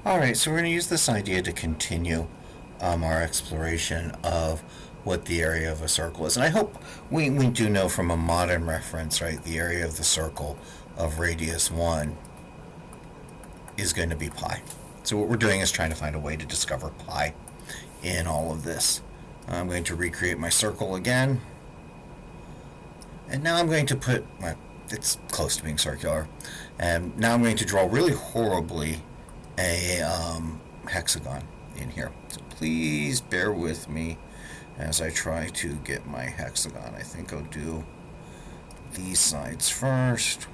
Alright, so we're going to use this idea to continue our exploration of what the area of a circle is. And I hope we do know from a modern reference, right, the area of the circle of radius 1 is going to be pi. So what we're doing is trying to find a way to discover pi in all of this. I'm going to recreate my circle again. And now I'm going to put, well, it's close to being circular. And now I'm going to draw really horribly a hexagon in here. So please bear with me as I try to get my hexagon. I think I'll do these sides first.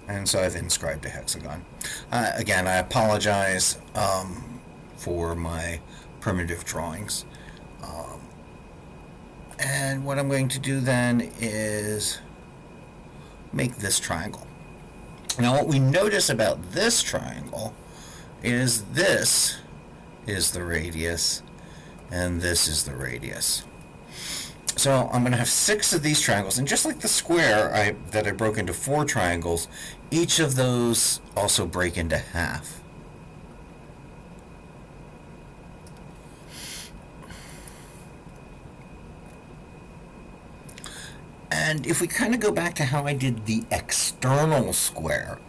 And so I've inscribed a hexagon. Again, I apologize for my primitive drawings. And what I'm going to do then is make this triangle. Now what we notice about this triangle is this is the radius and this is the radius. So I'm going to have 6 of these triangles, and just like the square that I broke into 4 triangles, each of those also break into half. And if we kind of go back to how I did the external square,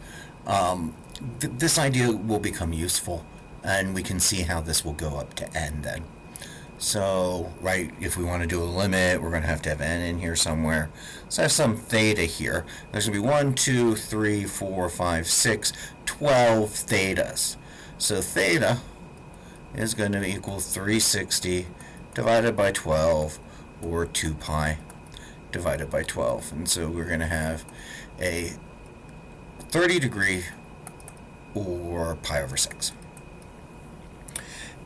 this idea will become useful, and we can see how this will go up to n then. So, right, if we want to do a limit, we're going to have n in here somewhere. So I have some theta here. There's going to be 1, 2, 3, 4, 5, 6, 12 thetas. So theta is going to equal 360 divided by 12, or 2 pi divided by 12. And so we're going to have a 30 degree, or pi over 6.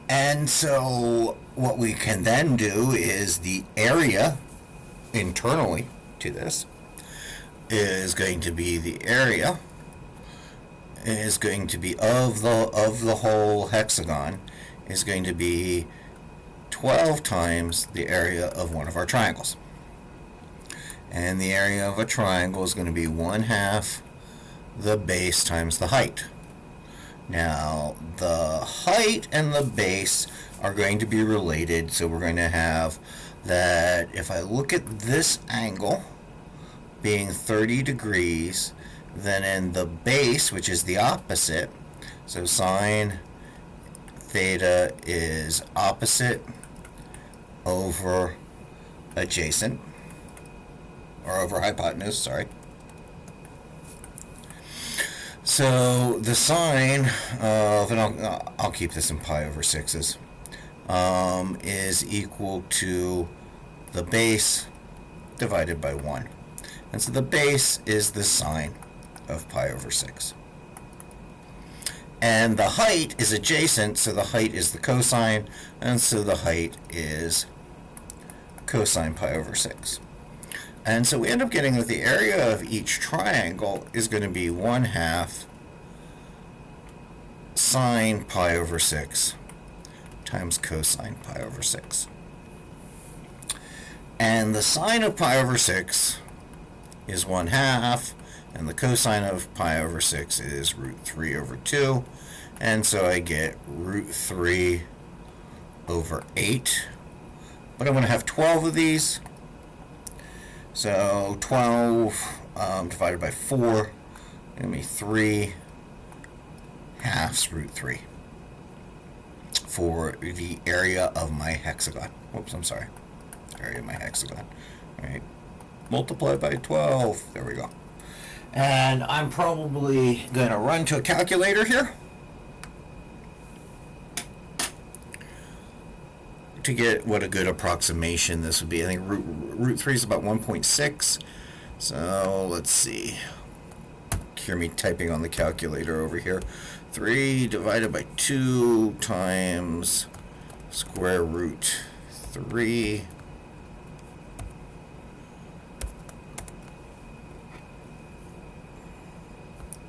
And so what we can then do is the area internally to this is going to be the area is going to be of the whole hexagon is going to be 12 times the area of one of our triangles. And the area of a triangle is going to be 1/2 the base times the height. Now, the height and the base are going to be related, so we're going to have that if I look at this angle being 30 degrees, then in the base, which is the opposite, so sine theta is opposite over adjacent, or over hypotenuse, sorry. So the sine of, and I'll keep this in pi over 6s, is equal to the base divided by 1. And so the base is the sine of pi over 6. And the height is adjacent, so the height is the cosine, and so the height is cosine pi over 6. And so we end up getting that the area of each triangle is going to be 1/2 sine pi over 6 times cosine pi over 6. And the sine of pi over 6 is 1/2, and the cosine of pi over 6 is √3 over 2. And so I get √3 over 8. But I'm going to have 12 of these. So 12 divided by 4 is going to be 3 halves √3 for the area of my hexagon. Whoops, I'm sorry. Area of my hexagon. All right. Multiply by 12. There we go. And I'm probably going to run to a calculator here to get what a good approximation this would be. I think √3 is about 1.6. So let's see. Hear me typing on the calculator over here. 3 divided by 2 times square root 3.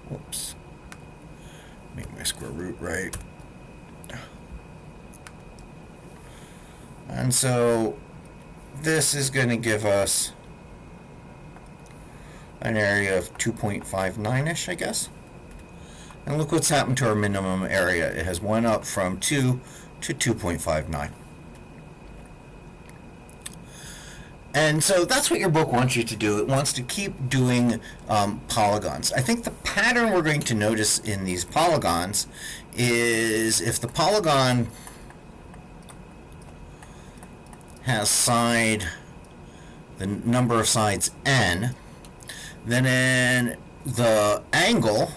Whoops. Make my square root right. And so this is going to give us an area of 2.59-ish, I guess. And look what's happened to our minimum area. It has went up from 2 to 2.59. And so that's what your book wants you to do. It wants to keep doing polygons. I think the pattern we're going to notice in these polygons is if the polygon has the number of sides n, then in the angle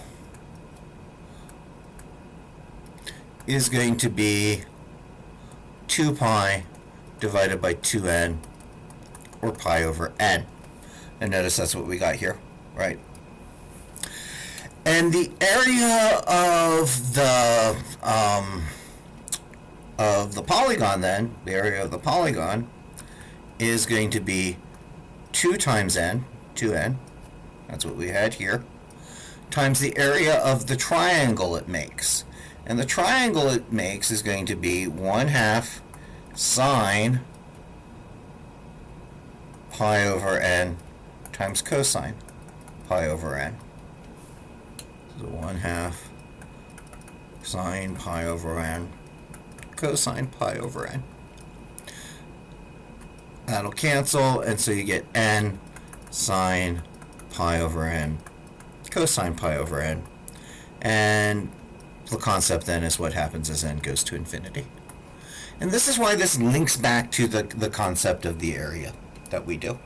is going to be 2 pi divided by 2n, or pi over n. And notice that's what we got here, right? And the area of the polygon then, the area of the polygon is going to be 2 times n, 2n, that's what we had here, times the area of the triangle it makes. And the triangle it makes is going to be 1/2 sine pi over n times cosine pi over n. So 1/2 sine pi over n cosine pi over n. That'll cancel, and so you get n sine pi over n cosine pi over n. And the concept then is what happens as n goes to infinity. And this is why this links back to the concept of the area that we do,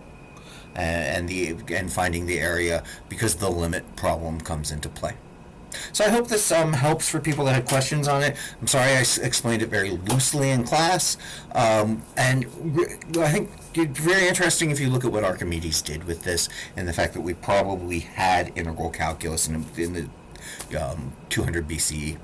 and finding the area, because the limit problem comes into play. So I hope this helps for people that had questions on it. I'm sorry I explained it very loosely in class, and I think it's very interesting if you look at what Archimedes did with this, and the fact that we probably had integral calculus in the 200 BCE.